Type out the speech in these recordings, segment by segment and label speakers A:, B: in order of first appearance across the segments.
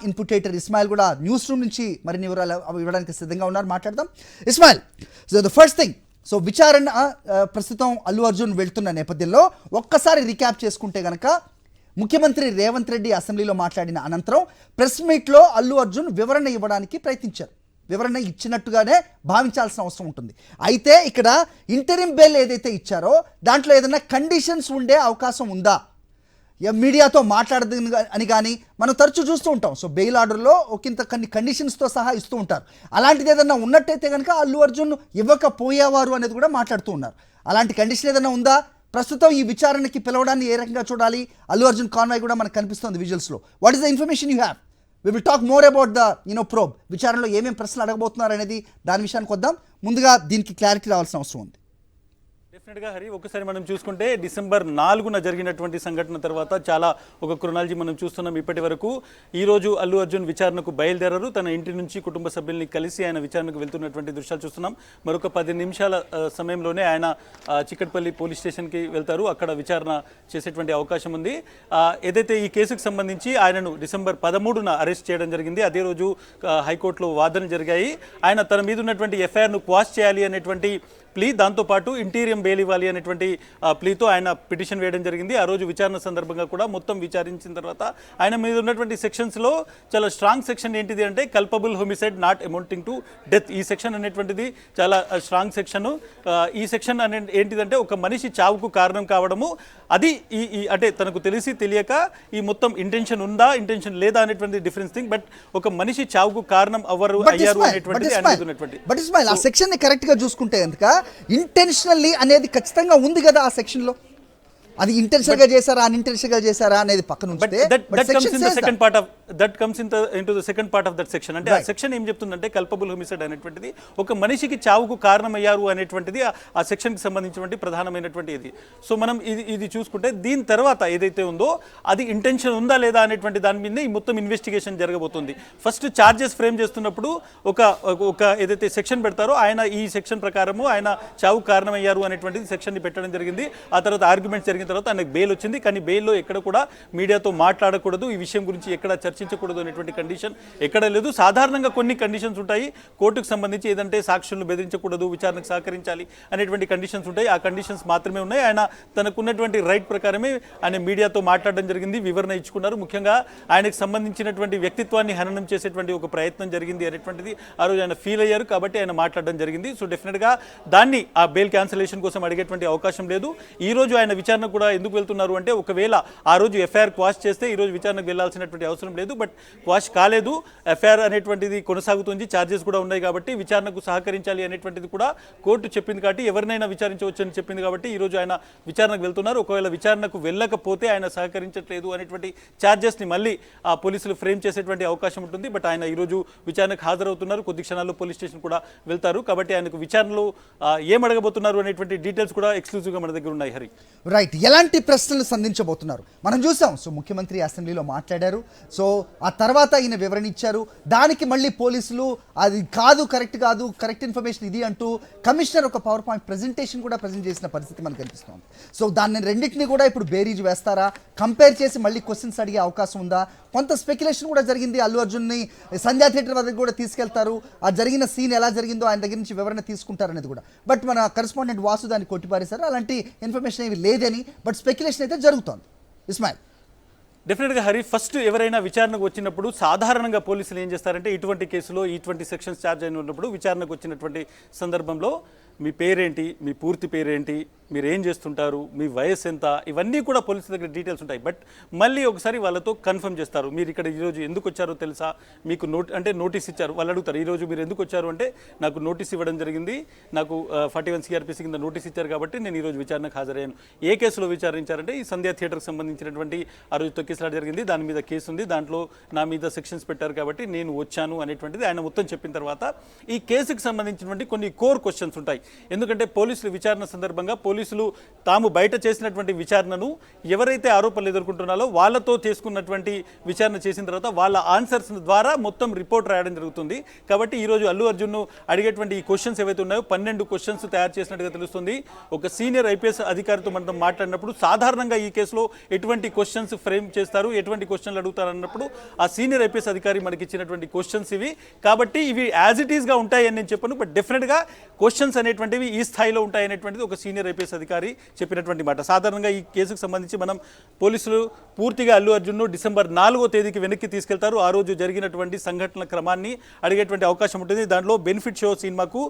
A: Input editor Ismail కూడా news room నుంచి మరిన్ని వివరాలు ఇవ్వడానికి సిద్ధంగా ఉన్నారు. మాట్లాడదాం. Ismail, so the first thing, so విచారణ ప్రస్తుతం అల్లు అర్జున్ వెళ్తున్న నేపథ్యంలో ఒక్కసారి రీక్యాప్ చేసుకుంటే గనక ముఖ్యమంత్రి రేవంత్ రెడ్డి అసెంబ్లీలో మాట్లాడిన అనంతరం ప్రెస్ మీట్లో అల్లు అర్జున్ వివరణ ఇవ్వడానికి ప్రయత్నించారు. వివరణ ఇచ్చినట్టుగానే భావించాల్సిన అవసరం ఉంటుంది. అయితే ఇక్కడ ఇంటరిమ్ బెయిల్ ఏదైతే ఇచ్చారో దాంట్లో ఏదైనా కండిషన్స్ ఉండే అవకాశం ఉందా? మీడియాతో మాట్లాడదు అని కానీ మనం తరచూ చూస్తూ ఉంటాం. సో బెయిల్ ఆర్డర్లో ఒకంత కొన్ని కండిషన్స్తో సహా ఇస్తూ ఉంటారు. అలాంటిది ఏదైనా ఉన్నట్టయితే కనుక అల్లు అర్జున్ ఇవ్వకపోయేవారు అనేది కూడా మాట్లాడుతూ ఉన్నారు. అలాంటి కండిషన్ ఏదైనా ఉందా? ప్రస్తుతం ఈ విచారణకి పిలవడాన్ని ఏ రకంగా చూడాలి? అల్లు అర్జున్ కాన్వాయ్ కూడా మనకు కనిపిస్తుంది విజువల్స్లో. What is the information you have? We will talk more about the probe. విచారణలో ఏమేమి ప్రశ్నలు అడగబోతున్నారు అనేది దాని విషయానికి వద్దాం. ముందుగా దీనికి క్లారిటీ రావాల్సిన అవసరం ఉంది.
B: డెఫినెట్గా హరి, ఒకసారి మనం చూసుకుంటే డిసెంబర్ 4న జరిగినటువంటి సంఘటన తర్వాత చాలా ఒక క్రొనాలజీ మనం చూస్తున్నాం. ఇప్పటి వరకు ఈరోజు అల్లు అర్జున్ విచారణకు బయలుదేరారు. తన ఇంటి నుంచి కుటుంబ సభ్యుల్ని కలిసి ఆయన విచారణకు వెళ్తున్నటువంటి దృశ్యాలు చూస్తున్నాం. మరొక 10 నిమిషాల సమయంలోనే ఆయన చిక్కట్పల్లి పోలీస్ స్టేషన్కి వెళ్తారు. అక్కడ విచారణ చేసేటువంటి అవకాశం ఉంది. ఏదైతే ఈ కేసుకు సంబంధించి ఆయనను డిసెంబర్ 13న అరెస్ట్ చేయడం జరిగింది. అదే రోజు హైకోర్టులో వాదనలు జరిగాయి. ఆయన తన మీద ఉన్నటువంటి ఎఫ్ఐఆర్ను క్వాష్ చేయాలి అనేటువంటి ప్లీ, దాంతోపాటు ఇంటీరియం బెయిల్ ఇవ్వాలి అనేటువంటి ప్లీతో ఆయన పిటిషన్ వేయడం జరిగింది. ఆ రోజు విచారణ సందర్భంగా కూడా మొత్తం విచారించిన తర్వాత ఆయన మీద ఉన్నటువంటి సెక్షన్స్లో చాలా స్ట్రాంగ్ సెక్షన్ ఏంటిది అంటే culpable homicide not amounting to death. ఈ సెక్షన్ అనేటువంటిది చాలా స్ట్రాంగ్ సెక్షన్. ఈ సెక్షన్ అనే ఏంటిదంటే ఒక మనిషి చావుకు కారణం కావడము, అది ఈ అంటే తనకు తెలిసి తెలియక ఈ మొత్తం ఇంటెన్షన్ ఉందా ఇంటెన్షన్ లేదా అనేటువంటి డిఫరెన్స్ థింగ్. బట్ ఒక మనిషి చావుకు కారణం అయ్యారు అనేటువంటిది అనేది ఉన్నటువంటి.
A: బట్ ఇస్మాయిల్, ఆ సెక్షన్ ని కరెక్ట్ గా చూసుకుంటే కనుక ఇంటెన్షనల్లీ అనేది ఖచ్చితంగా ఉంది కదా ఆ సెక్షన్ లో. అది ఇంటెన్షనల్ గా చేశారా అన్ఇంటెన్షనల్ గా చేశారా అనేది పక్కన ఉంచితే
B: that comes into the second part of that section. అంటే ఆ సెక్షన్ ఏం చెప్తుందంటే కల్పబుల్ హోమిసైడ్ అనేటువంటిది ఒక మనిషికి చావుకు కారణమయ్యారు అనేటువంటిది ఆ సెక్షన్కి సంబంధించినటువంటి ప్రధానమైనటువంటి ఇది. సో మనం ఇది చూసుకుంటే దీని తర్వాత ఏదైతే ఉందో అది ఇంటెన్షన్ ఉందా లేదా అనేటువంటి దాని మీద ఈ మొత్తం ఇన్వెస్టిగేషన్ జరగబోతుంది. ఫస్ట్ ఛార్జెస్ ఫ్రేమ్ చేస్తున్నప్పుడు ఒక ఏదైతే సెక్షన్ పెడతారో ఆయన ఈ సెక్షన్ ప్రకారము ఆయన చావుకు కారణమయ్యారు అనేటువంటిది సెక్షన్ని పెట్టడం జరిగింది. ఆ తర్వాత ఆర్గ్యుమెంట్స్ జరిగిన తర్వాత ఆయనకు బెయిల్ వచ్చింది. కానీ బెయిల్లో ఎక్కడ కూడా మీడియాతో మాట్లాడకూడదు, ఈ విషయం గురించి ఎక్కడ చర్చించకూడదు అనేటువంటి కండిషన్ ఎక్కడ లేదు. సాధారణంగా కొన్ని కండిషన్స్ ఉంటాయి కోర్టుకు సంబంధించి, ఏదంటే సాక్షులను బెదిరించకూడదు, విచారణకు సహకరించాలి అనేటువంటి కండిషన్స్ ఉంటాయి. ఆ కండిషన్స్ మాత్రమే ఉన్నాయి. ఆయన తనకున్నటువంటి రైట్ ప్రకారమే ఆయన మీడియాతో మాట్లాడడం జరిగింది, వివరణ ఇచ్చుకున్నారు. ముఖ్యంగా ఆయనకు సంబంధించినటువంటి వ్యక్తిత్వాన్ని హననం చేసేటువంటి ఒక ప్రయత్నం జరిగింది అనేటువంటిది ఆ రోజు ఆయన ఫీల్ అయ్యారు. కాబట్టి ఆయన మాట్లాడడం జరిగింది. సో డెఫినెట్గా దాన్ని ఆ బెయిల్ క్యాన్సలేషన్ కోసం అడిగేటువంటి అవకాశం లేదు. ఈ రోజు ఆయన విచారణ కూడా ఎందుకు వెళ్తున్నారు అంటే ఒకవేళ ఆ రోజు ఎఫ్ఐఆర్ క్వాష్ చేస్తే ఈ రోజు విచారణకు వెళ్లాల్సినటువంటి అవసరం లేదు. బట్ క్వాష్ కాలేదు, ఎఫ్ఐఆర్ అనేటువంటిది కొనసాగుతుంది, ఛార్జెస్ కూడా ఉన్నాయి కాబట్టి విచారణకు సహకరించాలి అనేటువంటిది కూడా కోర్టు చెప్పింది. కాబట్టి ఎవరినైనా విచారించవచ్చు అని చెప్పింది. కాబట్టి ఈ రోజు ఆయన విచారణకు వెళ్తున్నారు. ఒకవేళ విచారణకు వెళ్ళకపోతే ఆయన సహకరించట్లేదు అనేటువంటి ఛార్జెస్ని మళ్ళీ ఆ పోలీసులు ఫ్రేమ్ చేసేటువంటి అవకాశం ఉంటుంది. బట్ ఆయన ఈరోజు విచారణకు హాజరవుతున్నారు. కొద్ది క్షణాల్లో పోలీస్ స్టేషన్ కూడా వెళ్తారు. కాబట్టి ఆయనకు విచారణలో ఏం అడగబోతున్నారు అనేటువంటి డీటెయిల్స్ కూడా ఎక్స్క్లూజివ్గా మన దగ్గర ఉన్నాయి. హరి,
A: రైట్, ఎలాంటి ప్రశ్నలు సంధించబోతున్నారు మనం చూసాం. సో ముఖ్యమంత్రి అసెంబ్లీలో మాట్లాడారు. సో ఆ తర్వాత ఈయన వివరణ ఇచ్చారు. దానికి మళ్ళీ పోలీసులు అది కాదు, కరెక్ట్ ఇన్ఫర్మేషన్ ఇది అంటూ కమిషనర్ ఒక పవర్ పాయింట్ ప్రెజెంటేషన్ కూడా ప్రజెంట్ చేసిన పరిస్థితి మనకు కనిపిస్తుంది. సో దాన్ని రెండింటిని కూడా ఇప్పుడు బేరీజ్ వేస్తారా, కంపేర్ చేసి మళ్ళీ క్వశ్చన్స్ అడిగే అవకాశం ఉందా? కొంత స్పెక్యులేషన్ కూడా జరిగింది. అల్లు అర్జున్ని సంధ్యా థియేటర్ వద్దకు కూడా తీసుకెళ్తారు, ఆ జరిగిన సీన్ ఎలా జరిగిందో ఆయన దగ్గర నుంచి వివరణ తీసుకుంటారనేది కూడా. బట్ మన కరెస్పాండెంట్ వాసు దాన్ని కొట్టిపారేశారు. అలాంటి ఇన్ఫర్మేషన్ ఏమి లేదని, బట్ స్పెక్యులేషన్ అయితే జరుగుతోంది. ఇస్మాయిల్,
B: డెఫినెట్గా హరి, ఫస్ట్ ఎవరైనా విచారణకు వచ్చినప్పుడు సాధారణంగా పోలీసులు ఏం చేస్తారంటే ఇటువంటి కేసులో ఇటువంటి సెక్షన్స్ ఛార్జ్ అయిన ఉన్నప్పుడు విచారణకు వచ్చినటువంటి సందర్భంలో మీ పేరేంటి, మీ పూర్తి పేరేంటి, మీరు ఏం చేస్తుంటారు, మీ వయసు ఎంత, ఇవన్నీ కూడా పోలీసుల దగ్గర డీటెయిల్స్ ఉంటాయి. బట్ మళ్ళీ ఒకసారి వాళ్ళతో కన్ఫర్మ్ చేస్తారు. మీరు ఇక్కడ ఈరోజు ఎందుకు వచ్చారో తెలుసా, మీకు నోటీస్ ఇచ్చారు. వాళ్ళు అడుగుతారు ఈరోజు మీరు ఎందుకు వచ్చారు అంటే నాకు నోటీస్ ఇవ్వడం జరిగింది, నాకు 41 CRPC కింద నోటీస్ ఇచ్చారు కాబట్టి నేను ఈరోజు విచారణకు హాజరయ్యాను. ఏ కేసులో విచారించారంటే ఈ సంధ్యా థియేటర్కి సంబంధించినటువంటి ఆ రోజు తొక్కిసలాట జరిగింది, దాని మీద కేసు ఉంది, దాంట్లో నా మీద సెక్షన్స్ పెట్టారు కాబట్టి నేను వచ్చాను అనేటువంటిది ఆయన మొత్తం చెప్పిన తర్వాత ఈ కేసుకు సంబంధించినటువంటి కొన్ని కోర్ క్వశ్చన్స్ ఉంటాయి. ఎందుకంటే పోలీసులు విచారణ సందర్భంగా పోలీసులు తాము బయట చేసినటువంటి విచారణను ఎవరైతే ఆరోపణలు ఎదుర్కొంటున్నారో వాళ్ళతో చేసుకున్నటువంటి విచారణ చేసిన తర్వాత వాళ్ళ ఆన్సర్స్ ద్వారా మొత్తం రిపోర్ట్ రాయడం జరుగుతుంది. కాబట్టి ఈరోజు అల్లు అర్జున్ను అడిగేటువంటి ఈ క్వశ్చన్స్ ఏవైతే ఉన్నాయో 12 క్వశ్చన్స్ తయారు చేసినట్టుగా తెలుస్తుంది. ఒక సీనియర్ ఐపీఎస్ అధికారితో మనం మాట్లాడినప్పుడు సాధారణంగా ఈ కేసులో ఎటువంటి క్వశ్చన్స్ ఫ్రేమ్ చేస్తారు, ఎటువంటి క్వశ్చన్లు అడుగుతారు అన్నప్పుడు ఆ సీనియర్ ఐపీఎస్ అధికారి మనకి ఇచ్చినటువంటి క్వశ్చన్స్ ఇవి. కాబట్టి ఇవి యాజ్ ఇట్ ఈస్గా ఉంటాయని నేను చెప్పను, బట్ డెఫినెట్గా క్వశ్చన్స్ అనేటువంటివి ఈ స్థాయిలో ఉంటాయనేటువంటిది ఒక సీనియర్ ఐపీఎస్ అధికారి చెప్పినటువంటి మాట. సాధారణంగా ఈ కేసుకు సంబంధించి మనం పోలీసులు పూర్తిగా అల్లు అర్జున్ను డిసెంబర్ 4వ తేదీకి వెనక్కి తీసుకెళ్తారు. ఆ రోజు జరిగినటువంటి సంఘటనల క్రమాన్ని అడిగేటువంటి అవకాశం ఉంటుంది. దాంట్లో బెనిఫిట్ షో సినిమాకు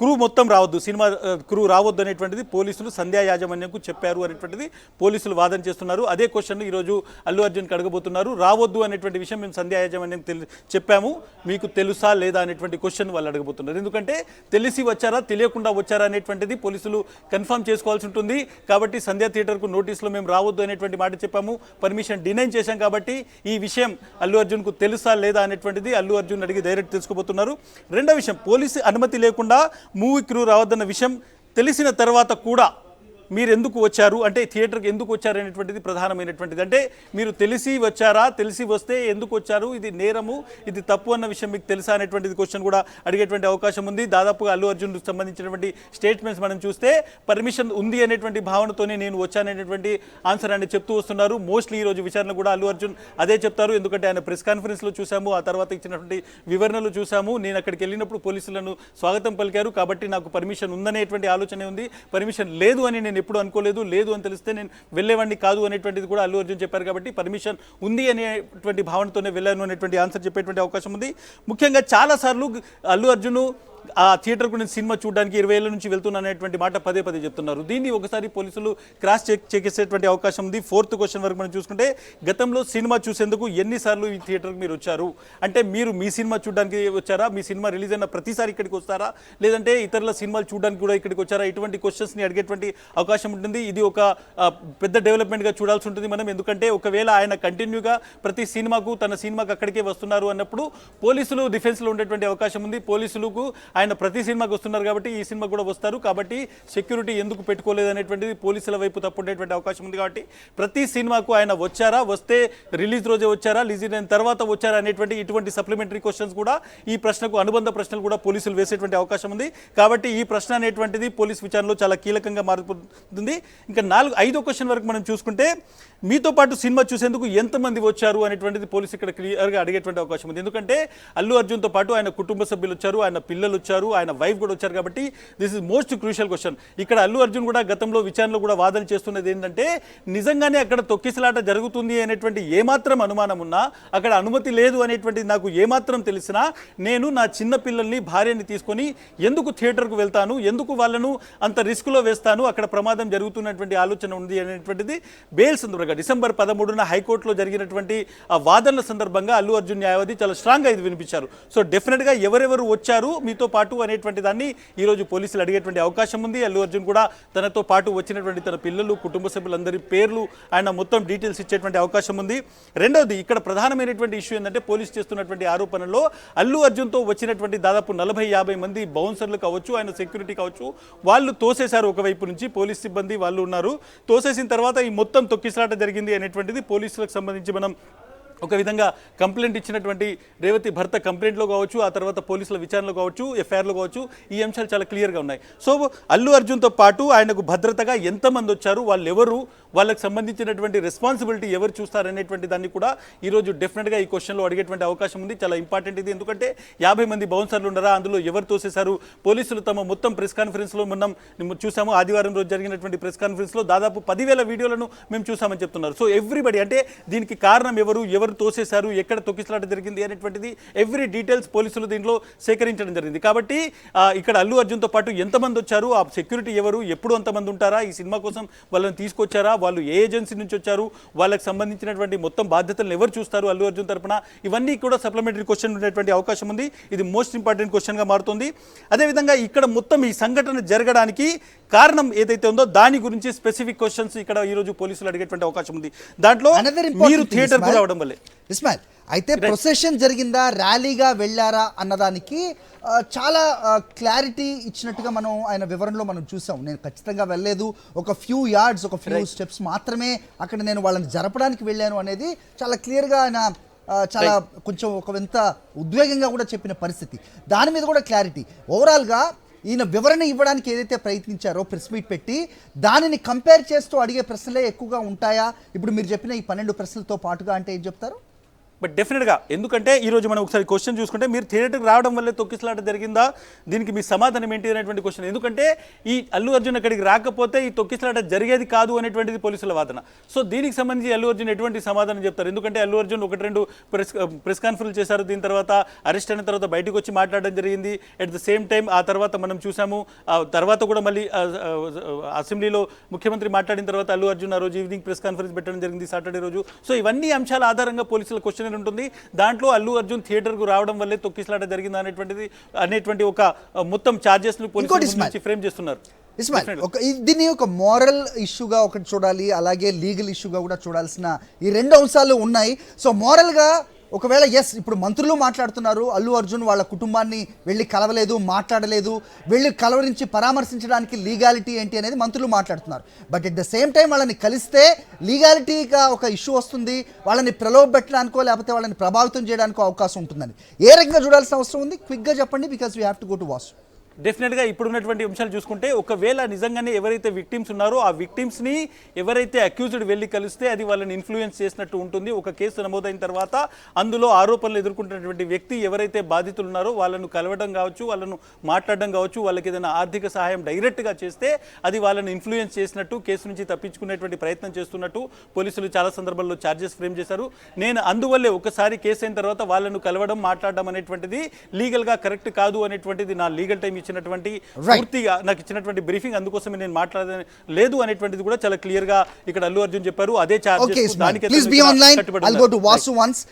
B: క్రూ మొత్తం రావద్దు, సినిమా క్రూ రావద్దు అనేటువంటిది పోలీసులు సంధ్యా యాజమాన్యంకు చెప్పారు అనేటువంటిది పోలీసులు వాదన చేస్తున్నారు. అదే క్వశ్చన్ ఈరోజు అల్లు అర్జున్కి అడగబోతున్నారు. రావద్దు అనేటువంటి విషయం మేము సంధ్యా యాజమాన్యం చెప్పాము, మీకు తెలుసా లేదా అనేటువంటి క్వశ్చన్ వాళ్ళు అడగబోతున్నారు. ఎందుకంటే తెలిసి వచ్చారా తెలియకుండా వచ్చారా అనేటువంటిది పోలీసులు కన్ఫర్మ్ చేసుకోవాల్సి ఉంటుంది. కాబట్టి సంధ్యా థియేటర్కు నోటీసులో మేము రావద్దు అనేటువంటి మాట చెప్పాము, పర్మిషన్ డినై చేశాం. కాబట్టి ఈ విషయం అల్లు అర్జున్కు తెలుసా లేదా అనేటువంటిది అల్లు అర్జున్ అడిగి డైరెక్ట్ తెలుసుకోబోతున్నారు. రెండో విషయం, పోలీసు అనుమతి లేకుండా మూవీ క్రూ రావద్దన్న విషయం తెలిసిన తర్వాత కూడా మీరు ఎందుకు వచ్చారు అంటే థియేటర్కి ఎందుకు వచ్చారు అనేటువంటిది ప్రధానమైనటువంటిది. అంటే మీరు తెలిసి వచ్చారా, తెలిసి వస్తే ఎందుకు వచ్చారు, ఇది నేరము, ఇది తప్పు అన్న విషయం మీకు తెలుసా అనేటువంటిది క్వశ్చన్ కూడా అడిగేటువంటి అవకాశం ఉంది. దాదాపుగా అల్లు అర్జున్కు సంబంధించినటువంటి స్టేట్మెంట్స్ మనం చూస్తే పర్మిషన్ ఉంది అనేటువంటి భావనతోనే నేను వచ్చాననేటువంటి ఆన్సర్ అని చెప్తూ వస్తున్నారు. మోస్ట్లీ ఈరోజు విచారణ కూడా అల్లు అర్జున్ అదే చెప్తారు. ఎందుకంటే ఆయన ప్రెస్ కాన్ఫరెన్స్లో చూసాము, ఆ తర్వాత ఇచ్చినటువంటి వివరణలు చూసాము. నేను అక్కడికి వెళ్ళినప్పుడు పోలీసులను స్వాగతం పలికారు, కాబట్టి నాకు పర్మిషన్ ఉందనేటువంటి ఆలోచనే ఉంది, పర్మిషన్ లేదు అని నేను ఎప్పుడు అనుకోలేదు, లేదు అని తెలిస్తే నేను వెళ్ళేవాడిని కాదు అనేటువంటిది కూడా అల్లు అర్జున్ చెప్పారు. కాబట్టి పర్మిషన్ ఉంది అనేటువంటి భావనతోనే వెళ్ళాను అనేటువంటి ఆన్సర్ చెప్పేటువంటి అవకాశం ఉంది. ముఖ్యంగా చాలాసార్లు అల్లు అర్జున్ ఆ థియేటర్కు నేను సినిమా చూడడానికి 20 ఏళ్ళ నుంచి వెళ్తున్నాను అనేటువంటి మాట పదే పదే చెప్తున్నారు. దీన్ని ఒకసారి పోలీసులు క్రాస్ చెక్ చేసేటువంటి అవకాశం ఉంది. 4th క్వశ్చన్ వరకు మనం చూసుకుంటే, గతంలో సినిమా చూసేందుకు ఎన్నిసార్లు ఈ థియేటర్కి మీరు వచ్చారు అంటే మీరు మీ సినిమా చూడడానికి వచ్చారా, మీ సినిమా రిలీజ్ అయిన ప్రతిసారి ఇక్కడికి వస్తారా, లేదంటే ఇతరుల సినిమాలు చూడడానికి కూడా ఇక్కడికి వచ్చారా, ఇటువంటి క్వశ్చన్స్ని అడిగేటువంటి అవకాశం ఉంటుంది. ఇది ఒక పెద్ద డెవలప్మెంట్గా చూడాల్సి ఉంటుంది మనం. ఎందుకంటే ఒకవేళ ఆయన కంటిన్యూగా ప్రతి సినిమాకు తన సినిమాకు అక్కడికే వస్తున్నారు అన్నప్పుడు పోలీసులు డిఫెన్స్లో ఉండేటువంటి అవకాశం ఉంది. పోలీసులకు ఆయన ప్రతి సినిమాకి వస్తున్నారు కాబట్టి ఈ సినిమా కూడా వస్తారు, కాబట్టి సెక్యూరిటీ ఎందుకు పెట్టుకోలేదు అనేటువంటిది పోలీసుల వైపు తప్పుండేటువంటి అవకాశం ఉంది. కాబట్టి ప్రతి సినిమాకు ఆయన వచ్చారా, వస్తే రిలీజ్ రోజే వచ్చారా, రిలీజ్ అయిన తర్వాత వచ్చారా అనేటువంటి ఇటువంటి సప్లిమెంటరీ క్వశ్చన్స్ కూడా ఈ ప్రశ్నకు అనుబంధ ప్రశ్నలు కూడా పోలీసులు వేసేటువంటి అవకాశం ఉంది. కాబట్టి ఈ ప్రశ్న అనేటువంటిది పోలీస్ విచారణలో చాలా కీలకంగా మారుతుంది. ఇంకా 5వ క్వశ్చన్ వరకు మనం చూసుకుంటే, మీతో పాటు సినిమా చూసేందుకు ఎంతమంది వచ్చారు అనేటువంటిది పోలీసు ఇక్కడ క్లియర్గా అడిగేటువంటి అవకాశం ఉంది. ఎందుకంటే అల్లు అర్జున్తో పాటు ఆయన కుటుంబ సభ్యులు వచ్చారు, ఆయన పిల్లలు వచ్చారు, ఆయన వైఫ్ కూడా వచ్చారు. కాబట్టి this is most crucial question. ఇక్కడ అల్లు అర్జున్ కూడా గతంలో విచారణలో కూడా వాదన చేస్తున్నది ఏంటంటే, నిజంగానే అక్కడ తొక్కిసలాట జరుగుతుంది అనేటువంటి ఏమాత్రం అనుమానం ఉన్నా, అక్కడ అనుమతి లేదు అనేటువంటిది నాకు ఏమాత్రం తెలిసినా, నేను నా చిన్న పిల్లల్ని భార్యని తీసుకొని ఎందుకు థియేటర్కు వెళ్తాను, ఎందుకు వాళ్ళను అంత రిస్క్లో వేస్తాను, అక్కడ ప్రమాదం జరుగుతున్నటువంటి ఆలోచన ఉంది అనేటువంటిది బెయిల్ సందర్భంగా డిసెంబర్ 13న హైకోర్టులో జరిగినటువంటి ఆ వాదనల సందర్భంగా అల్లు అర్జున్ న్యాయవాది చాలా స్ట్రాంగ్గా ఇది వినిపించారు. సో డెఫినెట్గా ఎవరెవరు వచ్చారు మీతో పాటు అనేటువంటి దాన్ని ఈరోజు పోలీసులు అడిగేటువంటి అవకాశం ఉంది. అల్లు అర్జున్ కూడా తనతో పాటు వచ్చినటువంటి తన పిల్లలు, కుటుంబ సభ్యులందరి పేర్లు ఆయన మొత్తం డీటెయిల్స్ ఇచ్చేటువంటి అవకాశం ఉంది. రెండవది, ఇక్కడ ప్రధానమైనటువంటి ఇష్యూ ఏంటంటే, పోలీసు చేస్తున్నటువంటి ఆరోపణలో అల్లు అర్జున్తో వచ్చినటువంటి దాదాపు 40-50 మంది బౌన్సర్లు కావచ్చు, ఆయన సెక్యూరిటీ కావచ్చు, వాళ్ళు తోసేశారు. ఒకవైపు నుంచి పోలీస్ సిబ్బంది వాళ్ళు ఉన్నారు. తోసేసిన తర్వాత ఈ మొత్తం తొక్కిసలాట జరిగింది అనేటువంటిది పోలీసులకు సంబంధించి మనం ఒక విధంగా కంప్లైంట్ ఇచ్చినటువంటి రేవతి భర్త కంప్లైంట్లో కావచ్చు, ఆ తర్వాత పోలీసుల విచారణలో కావచ్చు, ఎఫ్ఐఆర్లో కావచ్చు, ఈ అంశాలు చాలా క్లియర్గా ఉన్నాయి. సో అల్లు అర్జున్తో పాటు ఆయనకు భద్రతగా ఎంతమంది వచ్చారు, వాళ్ళు ఎవరు, వాళ్ళకి సంబంధించినటువంటి రెస్పాన్సిబిలిటీ ఎవరు చూస్తారనేటువంటి దాన్ని కూడా ఈరోజు డెఫినెట్గా ఈ క్వశ్చన్లో అడిగేటువంటి అవకాశం ఉంది. చాలా ఇంపార్టెంట్ ఇది. ఎందుకంటే 50 మంది బౌన్సర్లు ఉన్నారా, అందులో ఎవరు తోసేశారు, పోలీసులు తమ మొత్తం ప్రెస్ కాన్ఫరెన్స్లో మనం చూసాము. ఆదివారం రోజు జరిగినటువంటి ప్రెస్ కాన్ఫరెన్స్లో దాదాపు 10,000 వీడియోలను మేము చూసామని చెప్తున్నారు. సో ఎవ్రీబడి, అంటే దీనికి కారణం ఎవరు తోసేశారు, ఎక్కడ తొక్కిసలాట జరిగింది అనేటువంటిది ఎవ్రీ డీటెయిల్స్ పోలీసులు దీంట్లో సేకరించడం జరిగింది. కాబట్టి ఇక్కడ అల్లు అర్జున్తో పాటు ఎంతమంది వచ్చారు, ఆ సెక్యూరిటీ ఎవరు, ఎప్పుడు అంతమంది ఉంటారా, ఈ సినిమా కోసం వాళ్ళని తీసుకొచ్చారా, వాళ్ళు ఏ ఏజెన్సీ నుంచి వచ్చారు, వాళ్ళకి సంబంధించినటువంటి మొత్తం బాధ్యతలను ఎవరు చూస్తారు అల్లు అర్జున్ తరపున, ఇవన్నీ కూడా సప్లిమెంటరీ క్వశ్చన్ ఉండేటువంటి అవకాశం ఉంది. ఇది మోస్ట్ ఇంపార్టెంట్ క్వశ్చన్గా మారుతుంది. అదేవిధంగా ఇక్కడ మొత్తం ఈ సంఘటన జరగడానికి కారణం ఏదైతే ఉందో దాని గురించి స్పెసిఫిక్ క్వశ్చన్స్ ఇక్కడ ఈరోజు పోలీసులు అడిగేటువంటి అవకాశం ఉంది. దాంట్లో మీరు థియేటర్కు రావడం వల్లే
A: ఇస్మాయిల్, అయితే ప్రొసెషన్ జరిగిందా, ర్యాలీగా వెళ్ళారా అన్నదానికి చాలా క్లారిటీ ఇచ్చినట్టుగా మనం ఆయన వివరణలో మనం చూసాం. నేను ఖచ్చితంగా వెళ్ళలేదు, ఒక ఫ్యూ యార్డ్స్, ఒక ఫ్యూ స్టెప్స్ మాత్రమే అక్కడ నేను వాళ్ళని జరపడానికి వెళ్ళాను అనేది చాలా క్లియర్గా ఆయన చాలా కొంచెం ఒక వింత ఉద్వేగంగా కూడా చెప్పిన పరిస్థితి. దాని మీద కూడా క్లారిటీ. ఓవరాల్గా ఈయన వివరణ ఇవ్వడానికి ఏదైతే ప్రయత్నించారో ప్రెస్ మీట్ పెట్టి, దానిని కంపేర్ చేస్తూ అడిగే ప్రశ్నలే ఎక్కువగా ఉంటాయా ఇప్పుడు మీరు చెప్పిన ఈ 12 ప్రశ్నలతో పాటుగా అంటే ఏం చెప్తారు?
B: బట్ డెఫినెట్గా, ఎందుకంటే ఈరోజు మనం ఒకసారి క్వశ్చన్ చూసుకుంటే మీరు థియేటర్కి రావడం వల్లే తొక్కిసలాట జరిగిందా, దీనికి మీ సమాధానం ఏంటి అనేటువంటి క్వశ్చన్. ఎందుకంటే ఈ అల్లు అర్జున్ అక్కడికి రాకపోతే ఈ తొక్కిసలాట జరిగేది కాదు అనేటువంటిది పోలీసుల వాదన. సో దీనికి సంబంధించి అల్లు అర్జున్ ఎటువంటి సమాధానం చెప్తారు? ఎందుకంటే అల్లు అర్జున్ 1-2 ప్రెస్ కాన్ఫరెన్స్ చేశారు, దీని తర్వాత అరెస్ట్ అయిన తర్వాత బయటకు వచ్చి మాట్లాడడం జరిగింది. అట్ ద సేమ్ టైం ఆ తర్వాత మనం చూసాము, ఆ తర్వాత కూడా మళ్ళీ అసెంబ్లీలో ముఖ్యమంత్రి మాట్లాడిన తర్వాత అల్లు అర్జున్ ఆ రోజు ఈవినింగ్ ప్రెస్ కాన్ఫరెన్స్ పెట్టడం జరిగింది సాటర్డే రోజు. సో ఇవన్నీ అంశాల ఆధారంగా పోలీసుల క్వశ్చన్ ఉంటుంది. దాంట్లో అల్లు అర్జున్ థియేటర్కు రావడం వల్లే తొక్కిసలాట జరిగింది అనేటువంటి ఒక మొత్తం ఛార్జెస్ ను పోలీసులు ఫ్రేమ్ చేస్తున్నారు.
A: ఇస్మాయిల్, దీన్ని ఒక మోరల్ ఇష్యూగా ఒకటి చూడాలి, అలాగే లీగల్ ఇష్యూగా కూడా చూడాల్సిన ఈ 2 అంశాలు ఉన్నాయి. సో మోరల్గా ఒకవేళ ఎస్, ఇప్పుడు మంత్రులు మాట్లాడుతున్నారు, అల్లు అర్జున్ వాళ్ళ కుటుంబాన్ని వెళ్ళి కలవలేదు, మాట్లాడలేదు, వెళ్ళి కలవరించి పరామర్శించడానికి లీగాలిటీ ఏంటి అనేది మంత్రులు మాట్లాడుతున్నారు. But at the same time వాళ్ళని కలిస్తే లీగాలిటీగా ఒక ఇష్యూ వస్తుంది, వాళ్ళని ప్రలోభపెట్టడానికో లేకపోతే వాళ్ళని ప్రభావితం చేయడానికో అవకాశం ఉంటుందని ఏ రకంగా చూడాల్సిన అవసరం ఉంది? క్విక్గా చెప్పండి, because we have to go to watch.
B: డెఫినెట్గా ఇప్పుడున్నటువంటి అంశాలు చూసుకుంటే, ఒకవేళ నిజంగానే ఎవరైతే విక్టిమ్స్ ఉన్నారో ఆ విక్టిమ్స్ని ఎవరైతే అక్యూజ్డ్ వెళ్ళి కలిస్తే అది వాళ్ళని ఇన్ఫ్లుయెన్స్ చేసినట్టు ఉంటుంది. ఒక కేసు నమోదైన తర్వాత అందులో ఆరోపణలు ఎదుర్కొంటున్నటువంటి వ్యక్తి ఎవరైతే బాధితులు ఉన్నారో వాళ్ళను కలవడం కావచ్చు, వాళ్ళను మాట్లాడడం కావచ్చు, వాళ్ళకి ఏదైనా ఆర్థిక సహాయం డైరెక్ట్గా చేస్తే అది వాళ్ళని ఇన్ఫ్లుయెన్స్ చేసినట్టు, కేసు నుంచి తప్పించుకునేటువంటి ప్రయత్నం చేస్తున్నట్టు పోలీసులు చాలా సందర్భాల్లో ఛార్జెస్ ఫ్రేమ్ చేశారు. నేను అందువల్లే ఒకసారి కేసు అయిన తర్వాత వాళ్ళను కలవడం, మాట్లాడడం అనేటువంటిది లీగల్గా కరెక్ట్ కాదు అనేటువంటిది నా లీగల్ టైం ఇచ్చినటువంటి పూర్తిగా నాకు ఇచ్చినటువంటి బ్రీఫింగ్, అందుకోసమే నేను మాట్లాడలేదు అనేటువంటిది కూడా చాలా క్లియర్ గా ఇక్కడ అల్లు అర్జున్ చెప్పారు. అదే చార్జెస్ దానికి